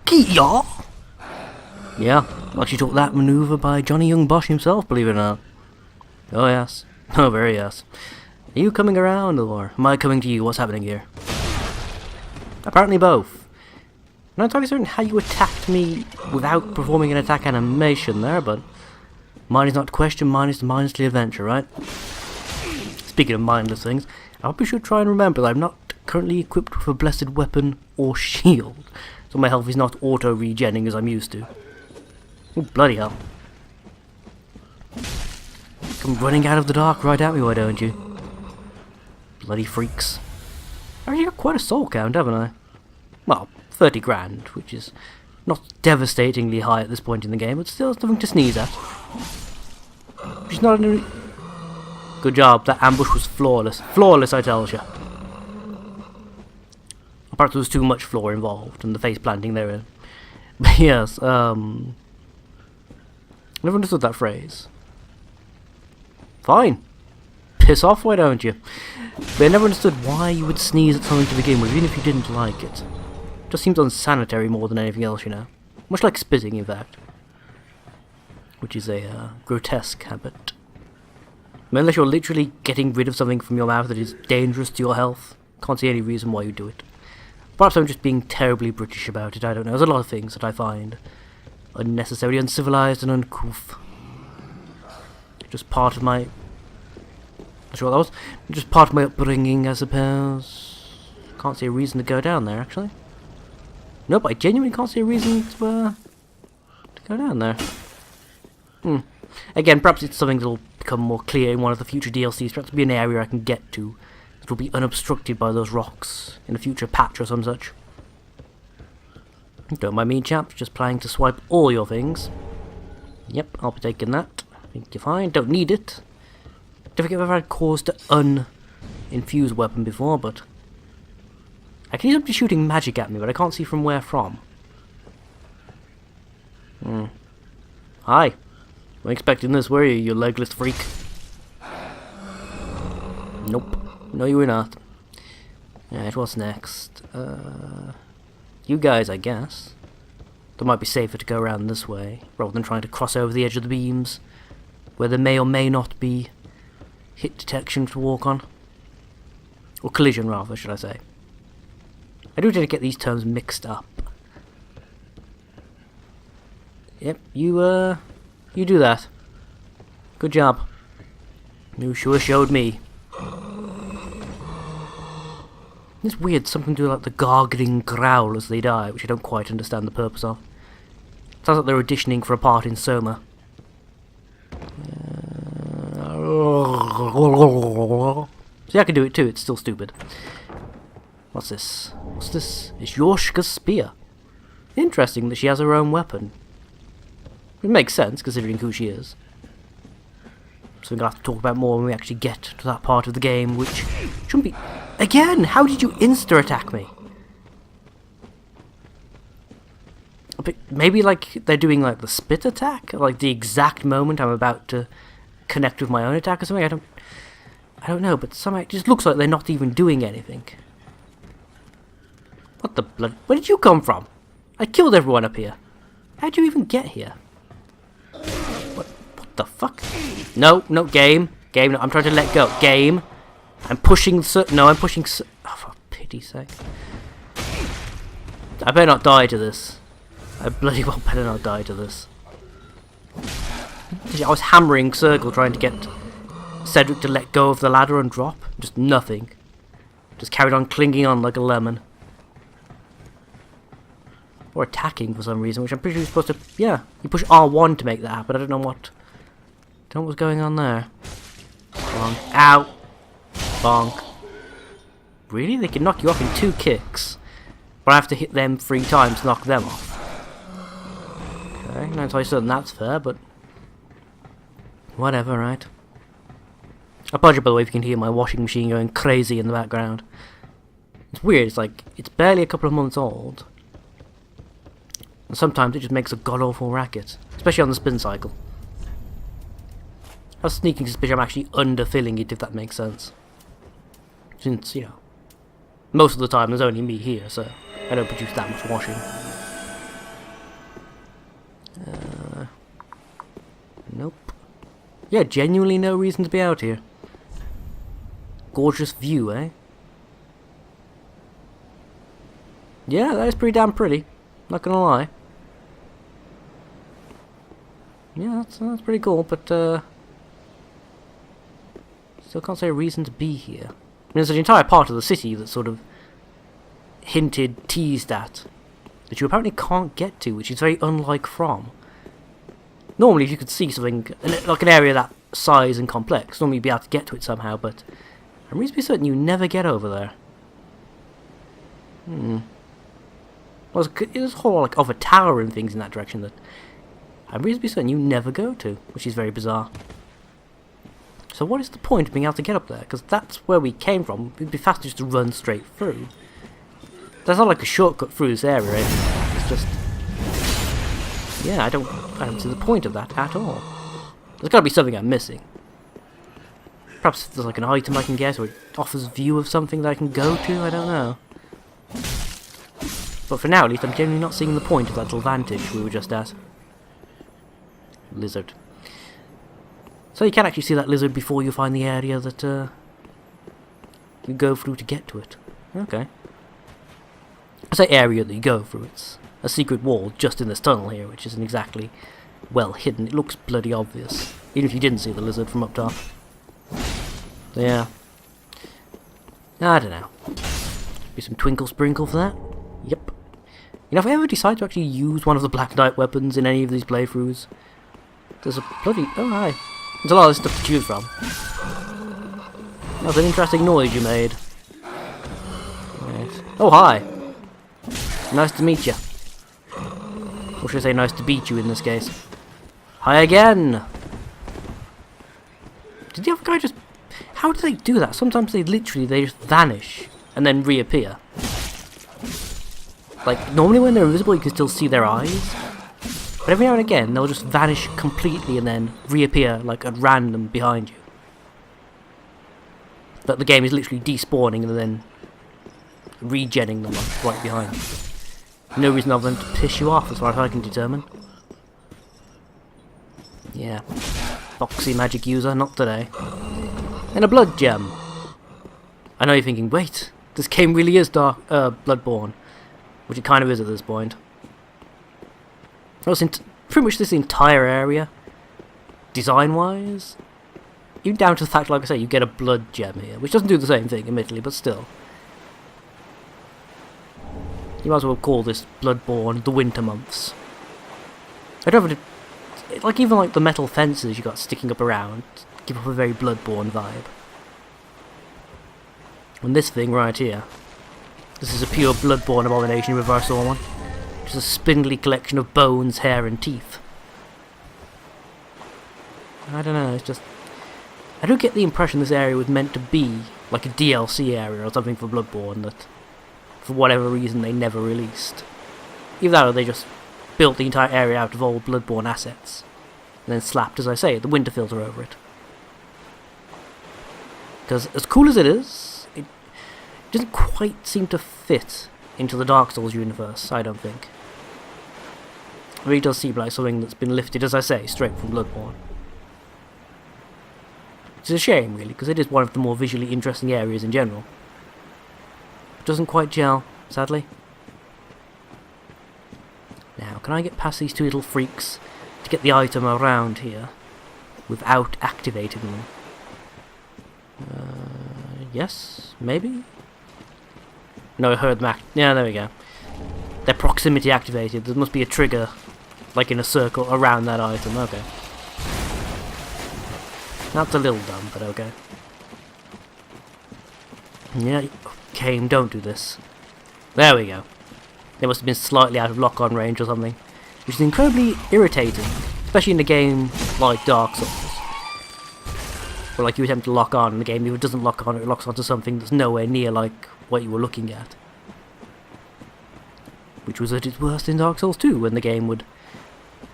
Kia! Yeah, actually took that manoeuvre by Johnny Young Bosch himself, believe it or not. Oh yes. Oh, very yes. Are you coming around, or am I coming to you? What's happening here? Apparently both. I'm not entirely certain how you attacked me without performing an attack animation there, but mine is not the question, mine is the mindlessly adventure, right? Speaking of mindless things, I probably should try and remember that I'm not currently equipped with a blessed weapon or shield, so my health is not auto-regenning as I'm used to. Oh, bloody hell. Come running out of the dark right at me, why don't you? Bloody freaks. I've actually got quite a soul count, haven't I? Well, 30 grand, which is not devastatingly high at this point in the game, but still nothing to sneeze at. Which is not an... Good job, that ambush was flawless. Flawless, I tell you. Apart there was too much floor involved, and the face planting therein. But yes, I never understood that phrase. Fine. Piss off, why don't you? But I never understood why you would sneeze at something to begin with, even if you didn't like it. Just seems unsanitary more than anything else, you know. Much like spitting, in fact. Which is a grotesque habit. I mean, unless you're literally getting rid of something from your mouth that is dangerous to your health, can't see any reason why you do it. Perhaps I'm just being terribly British about it, I don't know. There's a lot of things that I find unnecessarily uncivilized and uncouth. Just part of my... Not sure what that was. Just part of my upbringing, I suppose. Can't see a reason to go down there, actually. Nope, I genuinely can't see a reason to go down there. Again, perhaps it's something that'll become more clear in one of the future DLCs. Perhaps it'll be an area I can get to that will be unobstructed by those rocks in a future patch or some such. Don't mind me, chaps, just planning to swipe all your things. Yep, I'll be taking that. I think you're fine. Don't need it. Don't think I've ever had cause to infuse a weapon before, but I can hear somebody shooting magic at me, but I can't see from where from. Hi. Weren't expecting this, were you legless freak? Nope. No, you were not. Alright, what's next? You guys, I guess. It might be safer to go around this way, rather than trying to cross over the edge of the beams, where there may or may not be hit detection to walk on. Or collision, rather, should I say. I do tend to get these terms mixed up. Yep, you do that. Good job. You sure showed me. It's weird, something to do like the gargling growl as they die, which I don't quite understand the purpose of. Sounds like they're auditioning for a part in Soma. See, I can do it too, it's still stupid. What's this? What's this? It's Yorshka's spear. Interesting that she has her own weapon. It makes sense, considering who she is. So we're going to have to talk about more when we actually get to that part of the game, which shouldn't be... Again! How did you insta-attack me? Maybe, like, they're doing, like, the spit attack? Like, the exact moment I'm about to connect with my own attack or something? I don't know, but somehow it just looks like they're not even doing anything. What the blood? Where did you come from? I killed everyone up here. How'd you even get here? What the fuck? No, game. Game, no, I'm trying to let go. Game. I'm pushing... No, I'm pushing... Oh, for pity's sake. I better not die to this. I bloody well better not die to this. I was hammering circle trying to get Cedric to let go of the ladder and drop. Just nothing. Just carried on clinging on like a lemon. Or attacking for some reason, which I'm pretty sure you're supposed to... Yeah, you push R1 to make that happen. I don't know what... Don't know what's going on there. Bonk. Ow! Bonk. Really? They can knock you off in 2 kicks. But I have to hit them 3 times to knock them off. Okay, not entirely certain that's fair, but... Whatever, right? I apologize, by the way, if you can hear my washing machine going crazy in the background. It's weird, it's like... It's barely a couple of months old. And sometimes it just makes a god-awful racket. Especially on the spin cycle. I have a sneaking suspicion I'm actually underfilling it, if that makes sense. Since, you know, most of the time there's only me here, so I don't produce that much washing. Yeah, genuinely no reason to be out here. Gorgeous view, eh? Yeah, that is pretty damn pretty. Not gonna lie. Yeah, that's pretty cool, but still can't say a reason to be here. I mean, there's an entire part of the city that's sort of hinted, teased at, that you apparently can't get to, which is very unlike From. Normally, if you could see something, like an area that size and complex, normally you'd be able to get to it somehow, but I'm reasonably certain you never get over there. Well, there's a whole lot of a tower and things in that direction that I'm reasonably certain you never go to, which is very bizarre. So what is the point of being able to get up there? Because that's where we came from. It'd be faster just to run straight through. That's not like a shortcut through this area, right? It's just... yeah, I don't see the point of that at all. There's got to be something I'm missing. Perhaps there's like an item I can get, or it offers view of something that I can go to, I don't know. But for now, at least, I'm generally not seeing the point of that little vantage we were just at. Lizard. So you can actually see that lizard before you find the area that you go through to get to it. Okay. I say area that you go through, it's a secret wall just in this tunnel here, which isn't exactly well hidden. It looks bloody obvious, even if you didn't see the lizard from up top. So yeah. I don't know. Be some twinkle sprinkle for that? Yep. You know, if I ever decide to actually use one of the Black Knight weapons in any of these playthroughs, there's a bloody... oh, hi. There's a lot of stuff to choose from. That was an interesting noise you made. Right. Oh, hi. Nice to meet you. Or should I say nice to beat you in this case. Hi again! Did the other guy just... how do they do that? Sometimes they just vanish and then reappear. Like, normally when they're invisible you can still see their eyes. But every now and again, they'll just vanish completely and then reappear, like, at random behind you. But the game is literally despawning and then regenning them like, right behind you. No reason other than to piss you off, as far as I can determine. Yeah. Foxy magic user, not today. And a blood gem. I know you're thinking, wait, this game really is Bloodborne. Which it kind of is at this point. Pretty much this entire area, design-wise, even down to the fact, like I say, you get a blood gem here, which doesn't do the same thing, admittedly, but still. You might as well call this Bloodborne the winter months. I don't have to, like, even like the metal fences you got sticking up around give off a very Bloodborne vibe. And this thing right here, this is a pure Bloodborne abomination if I saw one. Just a spindly collection of bones, hair and teeth. I don't know, it's just... I don't get the impression this area was meant to be like a DLC area or something for Bloodborne that, for whatever reason, they never released. Either that or they just built the entire area out of old Bloodborne assets and then slapped, as I say, the winter filter over it. Because as cool as it is, it doesn't quite seem to fit into the Dark Souls universe, I don't think. It really does seem like something that's been lifted, as I say, straight from Bloodborne. It's a shame, really, because it is one of the more visually interesting areas in general. It doesn't quite gel, sadly. Now, can I get past these two little freaks to get the item around here without activating them? Yes, maybe? No, I heard them act. Yeah, there we go. They're proximity activated. There must be a trigger, like in a circle, around that item. Okay. That's a little dumb, but okay. Yeah, game, don't do this. There we go. They must have been slightly out of lock-on range or something, which is incredibly irritating, especially in a game like Dark Souls. Where like you attempt to lock on in the game, if it doesn't lock on, it locks onto something that's nowhere near like what you were looking at. Which was at its worst in Dark Souls 2, when the game would...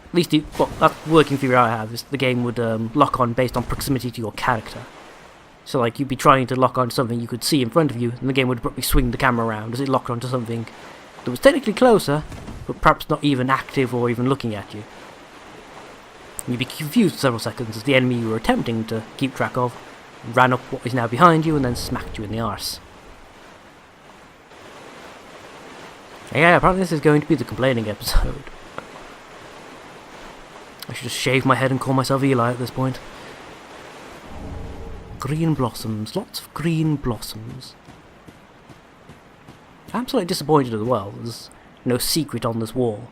At least, well, that working theory I have is the game would lock on based on proximity to your character. So like, you'd be trying to lock on to something you could see in front of you, and the game would probably swing the camera around as it locked onto something that was technically closer, but perhaps not even active or even looking at you. You'd be confused for several seconds as the enemy you were attempting to keep track of ran up what is now behind you and then smacked you in the arse. Yeah, apparently this is going to be the complaining episode. I should just shave my head and call myself Eli at this point. Green blossoms, lots of green blossoms. I'm slightly disappointed as well, there's no secret on this wall.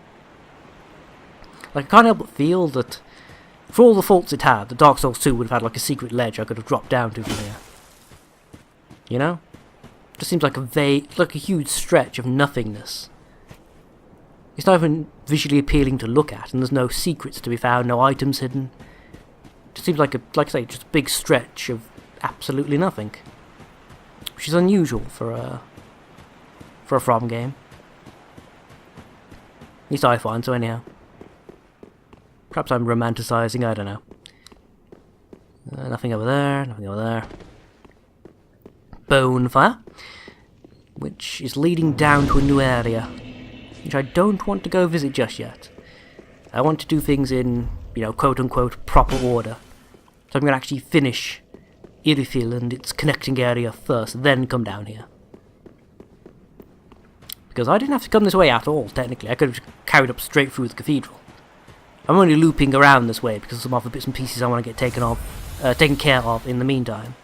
Like, I can't help but feel that, for all the faults it had, the Dark Souls 2 would have had like a secret ledge I could have dropped down to from here. You know? Just seems like a huge stretch of nothingness. It's not even visually appealing to look at, and there's no secrets to be found, no items hidden. It just seems like I say, just a big stretch of absolutely nothing. Which is unusual for a From game. At least I find so anyhow. Perhaps I'm romanticising, I don't know. Nothing over there, nothing over there. Bonefire, which is leading down to a new area, which I don't want to go visit just yet. I want to do things in, you know, quote-unquote proper order. So I'm going to actually finish Irithyll and its connecting area first, then come down here. Because I didn't have to come this way at all, technically. I could have carried up straight through the cathedral. I'm only looping around this way because of some other bits and pieces I want to get taken care of in the meantime.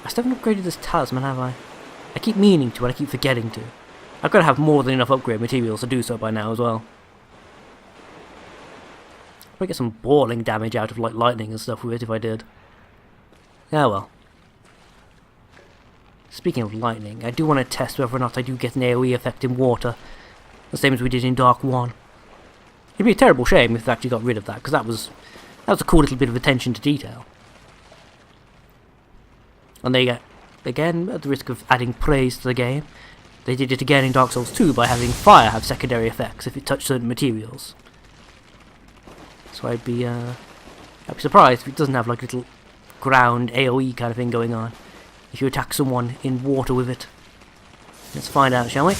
I still haven't upgraded this talisman, have I? I keep meaning to and I keep forgetting to. I've got to have more than enough upgrade materials to do so by now as well. I'd get some balling damage out of like lightning and stuff with it if I did. Yeah, well. Speaking of lightning, I do want to test whether or not I do get an AoE effect in water, the same as we did in Dark 1. It'd be a terrible shame if they actually got rid of that, because that was a cool little bit of attention to detail. And they get, again, at the risk of adding praise to the game, they did it again in Dark Souls 2 by having fire have secondary effects if it touched certain materials. So I'd be surprised if it doesn't have like a little ground AoE kind of thing going on if you attack someone in water with it. Let's find out, shall we?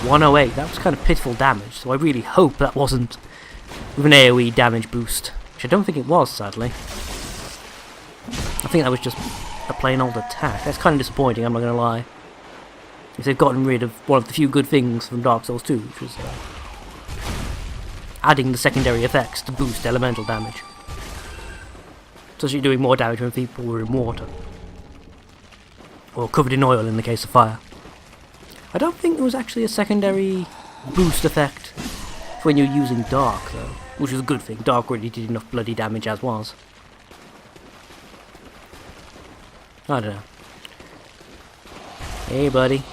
108, that was kind of pitiful damage, so I really hope that wasn't with an AoE damage boost, which I don't think it was, sadly. I think that was just a plain old attack. That's kind of disappointing, I'm not going to lie. If they've gotten rid of one of the few good things from Dark Souls 2, which was adding the secondary effects to boost elemental damage. So you're doing more damage when people were in water. Or covered in oil in the case of fire. I don't think there was actually a secondary boost effect for when you're using Dark, though. Which is a good thing. Dark already did enough bloody damage as was. I don't know. Hey, buddy.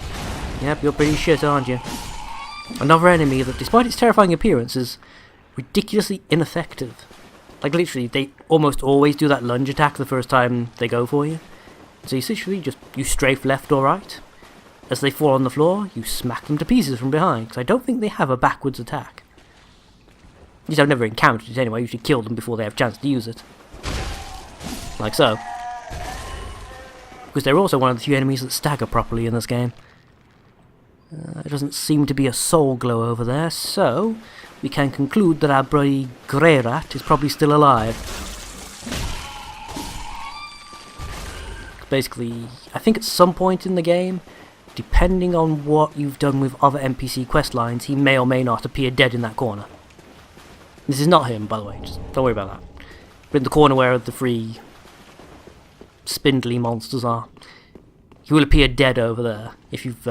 Yep, you're pretty shit, aren't you? Another enemy that, despite its terrifying appearance, is ridiculously ineffective. Like, literally, they almost always do that lunge attack the first time they go for you. So you literally just, you strafe left or right. As they fall on the floor, you smack them to pieces from behind, because I don't think they have a backwards attack. At least I've never encountered it anyway, I usually kill them before they have a chance to use it. Like so. Because they're also one of the few enemies that stagger properly in this game. There doesn't seem to be a soul glow over there, so we can conclude that our bloody grey rat is probably still alive. Basically, I think at some point in the game, depending on what you've done with other NPC quest lines, he may or may not appear dead in that corner. This is not him, by the way, just don't worry about that. But in the corner where the three spindly monsters are, he will appear dead over there if you've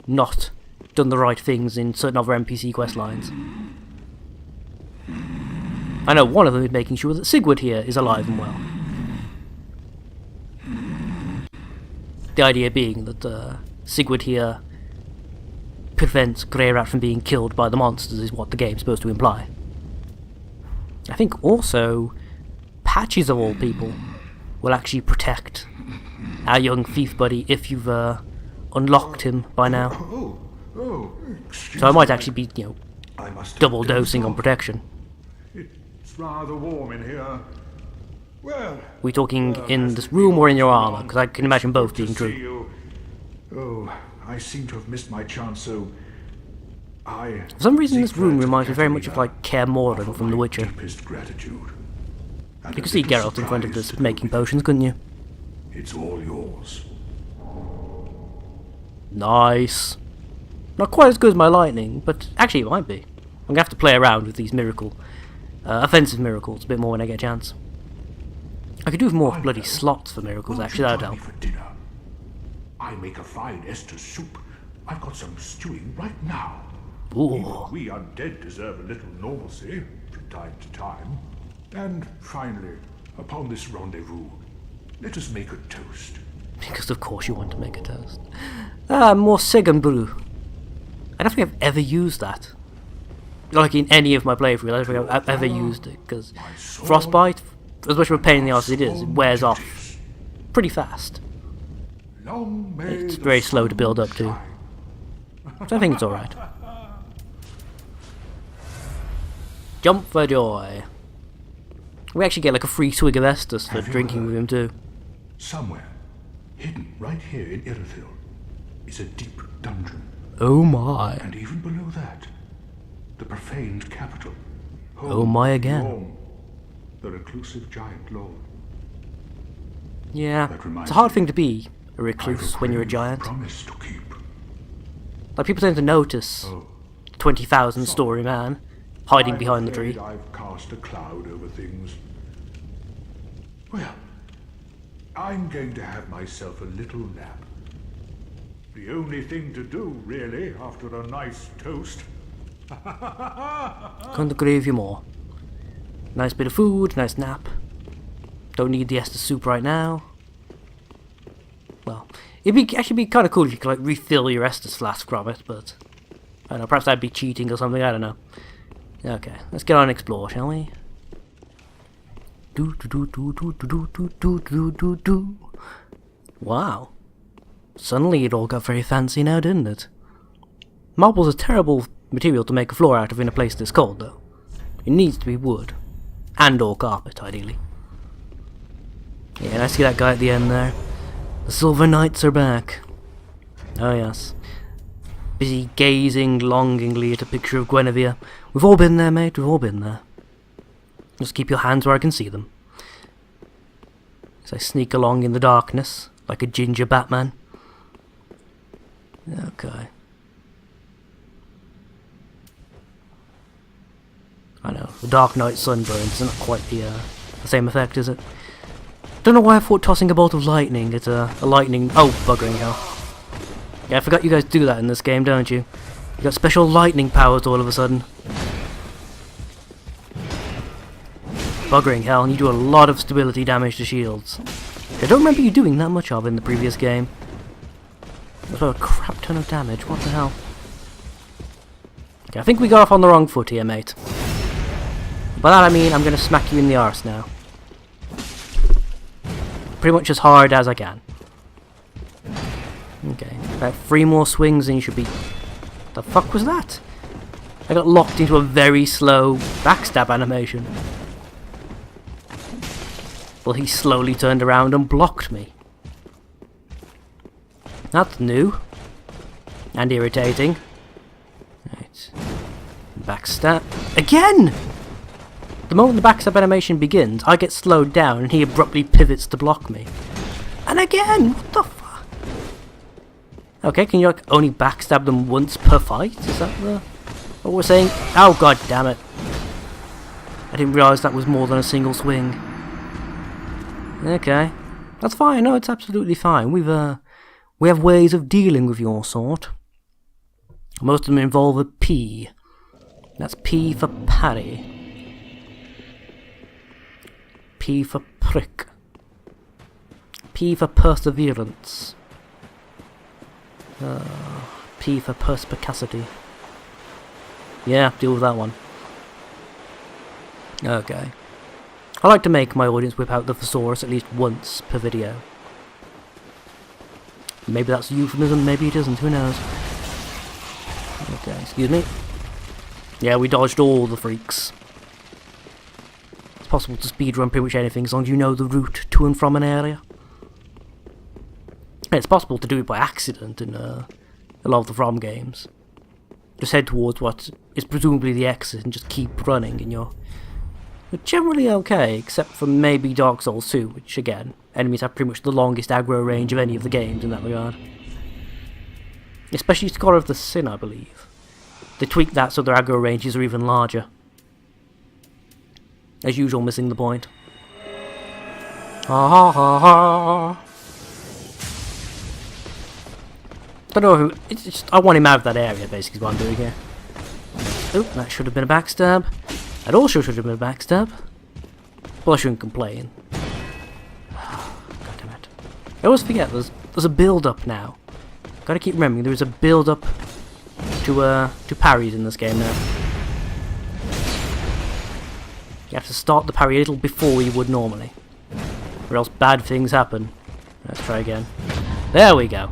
not done the right things in certain other NPC quest lines. I know one of them is making sure that Sigurd here is alive and well. The idea being that Sigurd here prevents Greyrat from being killed by the monsters is what the game's supposed to imply. I think also Patches of all people will actually protect our young thief buddy if you've unlocked him by now. So I might actually be, you know, double dosing on protection. It's rather warm in here. Well, we talking in this room or in your armor? Because I can imagine both being true. Oh, I seem to have missed my chance, so For some reason this room reminds me very much of like Kaer Morhen from The Witcher. Deepest gratitude. And You a could see little Geralt in front of surprise this to making know that potions, couldn't you? It's all yours. Nice. Not quite as good as my lightning, but actually it might be. I'm gonna have to play around with these offensive miracles a bit more when I get a chance. I could do with more bloody slots for miracles, Won't actually, you that'd join me help. for dinner? I make a fine Esther soup. I've got some stewing right now. Ooh. Even we undead deserve a little normalcy from time to time. And finally, upon this rendezvous, let us make a toast. Because of course you want to make a toast. Ah, more Sigan brew. I don't think I've ever used that. Like in any of my playthroughs, I don't think I've ever used it, because Frostbite, as much of a pain in the arse as it is, it wears off pretty fast. Long may It's the very slow to sun build up to. shine. So I think it's alright. Jump for joy. We actually get like a free swig of Estus for Have you drinking with heard? him too. Somewhere, hidden right here in Irithyll, is a deep dungeon. Oh my. And even below that, the profaned capital. Oh my again. Home, the reclusive giant lord. Yeah, That reminds it's a hard me, thing to be a I've recluse when you're a brave giant. promise to keep. Like people tend to notice Oh, 20,000 story man hiding I'm behind the afraid tree. I've cast a cloud over things. Well, I'm going to have myself a little nap. The only thing to do, really, after a nice toast. Couldn't agree with you more. Nice bit of food, nice nap. Don't need the Estus soup right now. Well, it'd actually be kind of cool if you could like refill your Estus flask from it, but I don't know, perhaps that'd be cheating or something, I don't know. Okay, let's get on and explore, shall we? Wow. Suddenly it all got very fancy now, didn't it? Marble's a terrible material to make a floor out of in a place this cold, though. It needs to be wood. And or carpet, ideally. Yeah, I see that guy at the end there. The Silver Knights are back. Oh yes. Busy gazing longingly at a picture of Guinevere. We've all been there, mate, we've all been there. Just keep your hands where I can see them. As I sneak along in the darkness, like a ginger Batman. Okay. I know, the Dark Knight sunburns isn't quite the same effect, is it? Don't know why I thought tossing a bolt of lightning at a lightning... Oh, buggering hell. Yeah, I forgot you guys do that in this game, don't you? You got special lightning powers all of a sudden. Buggering hell, and you do a lot of stability damage to shields. I don't remember you doing that much of in the previous game. That's a crap ton of damage, what the hell? Okay, I think we got off on the wrong foot here, mate. By that I mean I'm gonna smack you in the arse now. Pretty much as hard as I can. Okay, about 3 more swings and you should be... The fuck was that? I got locked into a very slow backstab animation. Well, he slowly turned around and blocked me. That's new. And irritating. Right. Backstab. Again! The moment the backstab animation begins, I get slowed down and he abruptly pivots to block me. And again! What the fuck? Okay, can you like only backstab them once per fight? Is that what we're saying? Oh god damn it. I didn't realise that was more than a single swing. Okay. That's fine, no, it's absolutely fine. We have ways of dealing with your sort. Most of them involve a P. That's P for parry. P for prick. P for perseverance. P for perspicacity. Yeah, deal with that one. Okay. I like to make my audience whip out the thesaurus at least once per video. Maybe that's a euphemism, maybe it isn't, who knows. Okay, excuse me. Yeah, we dodged all the freaks. It's possible to speedrun pretty much anything as long as you know the route to and from an area. And it's possible to do it by accident in a lot of the From games. just head towards what is presumably the exit and just keep running, and you're generally okay, except for maybe Dark Souls 2, which again, enemies have pretty much the longest aggro range of any of the games in that regard. Especially Scholar of the Sin, I believe. They tweaked that so their aggro ranges are even larger. As usual, missing the point. Ha ha ha ha. Don't know if it's just, I want him out of that area, basically, is what I'm doing here. Oh, that should have been a backstab. That also should have been a backstab. Well, I shouldn't complain. God damn it. I always forget, there's a build-up now. Gotta keep remembering, there is a build-up to parries in this game now. You have to start the parry a little before you would normally, or else bad things happen. Let's try again. There we go.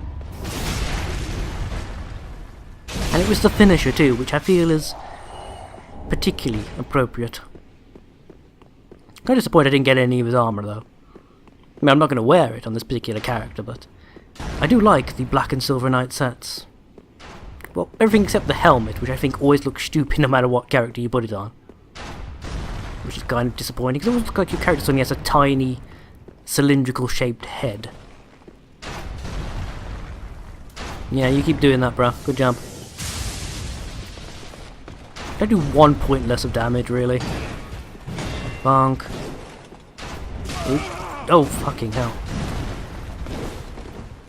And it was the finisher too, which I feel is particularly appropriate. Kind of disappointed I didn't get any of his armour though. I mean, I'm not going to wear it on this particular character, but I do like the black and silver knight sets. Well, everything except the helmet, which I think always looks stupid no matter what character you put it on. Which is kind of disappointing, because it always looks like your character suddenly has a tiny, cylindrical shaped head. Yeah, you keep doing that, bro. Good job. I do 1 point less of damage, really. Bonk. Oop. Oh, fucking hell.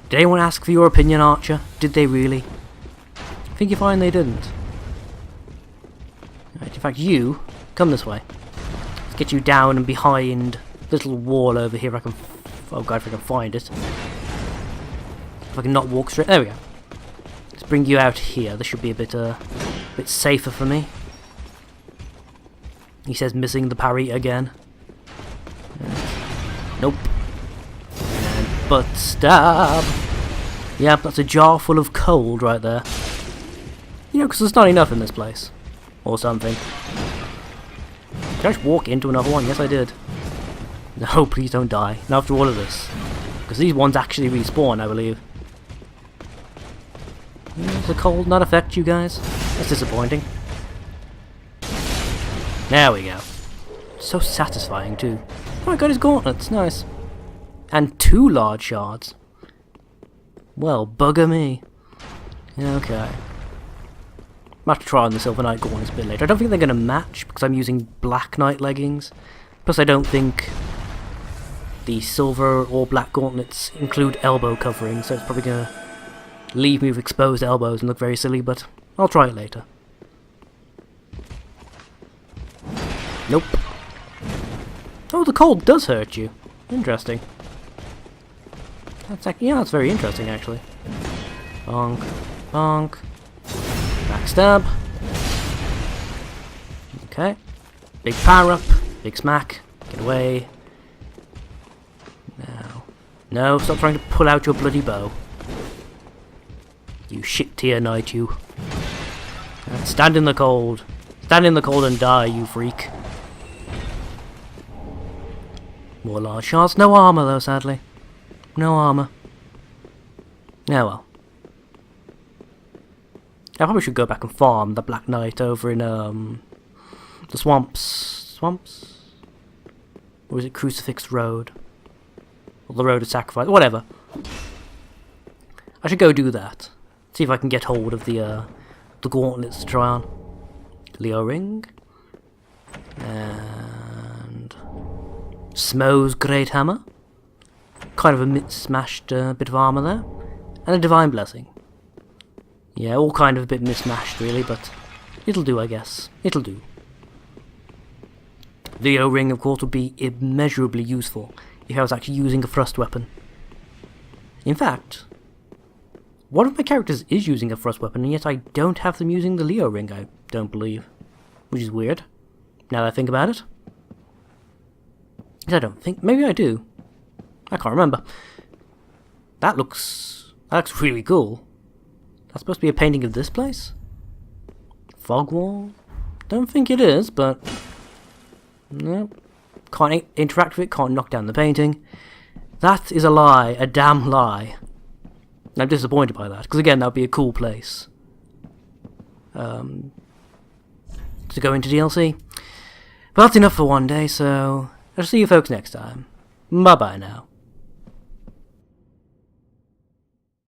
Did anyone ask for your opinion, Archer? Did they really? I think you're fine they didn't. Right, in fact, you, come this way. Let's get you down and behind this little wall over here. If I can, oh god, if I can find it. If I can not walk straight, there we go. Let's bring you out here. This should be a bit safer for me. He says missing the parry again. Nope. And butt stab. Yep, that's a jar full of cold right there. You know, because there's not enough in this place. Or something. Did I just walk into another one? Yes, I did. No, please don't die. Not after all of this. Because these ones actually respawn, I believe. Does the cold not affect you guys? That's disappointing. There we go. So satisfying too. Oh, I got his gauntlets, nice. And 2 large shards. Well, bugger me. Okay. I'll have to try on the Silver Knight gauntlets a bit later. I don't think they're going to match because I'm using Black Knight leggings. Plus I don't think the silver or black gauntlets include elbow covering, so it's probably going to leave me with exposed elbows and look very silly, but I'll try it later. Nope. Oh, the cold does hurt you. Interesting. That's actually, yeah, that's very interesting actually. Bonk, bonk. Backstab. Okay. Big power up. Big smack. Get away. Now. No, stop trying to pull out your bloody bow. You shit tier knight, you. Stand in the cold. Stand in the cold and die, you freak. More large shards. No armour though, sadly. No armour. Oh well. I probably should go back and farm the Black Knight over in the swamps. Swamps? Or is it Crucifix Road? Or the Road of Sacrifice? Whatever. I should go do that. See if I can get hold of the gauntlets to try on. Leo Ring. And Smo's Great Hammer. Kind of a mismatched bit of armour there. And a Divine Blessing. Yeah, all kind of a bit mismatched really, but it'll do, I guess. It'll do. Leo Ring, of course, would be immeasurably useful if I was actually using a thrust weapon. In fact, one of my characters is using a thrust weapon, and yet I don't have them using the Leo Ring, I don't believe. Which is weird, now that I think about it. I don't think... maybe I do. I can't remember. That looks really cool. That's supposed to be a painting of this place? Fog wall? Don't think it is, but... no. Can't interact with it, can't knock down the painting. That is a lie, a damn lie. I'm disappointed by that, because again, that would be a cool place. to go into DLC. But that's enough for one day, so I'll see you folks next time. Bye bye now.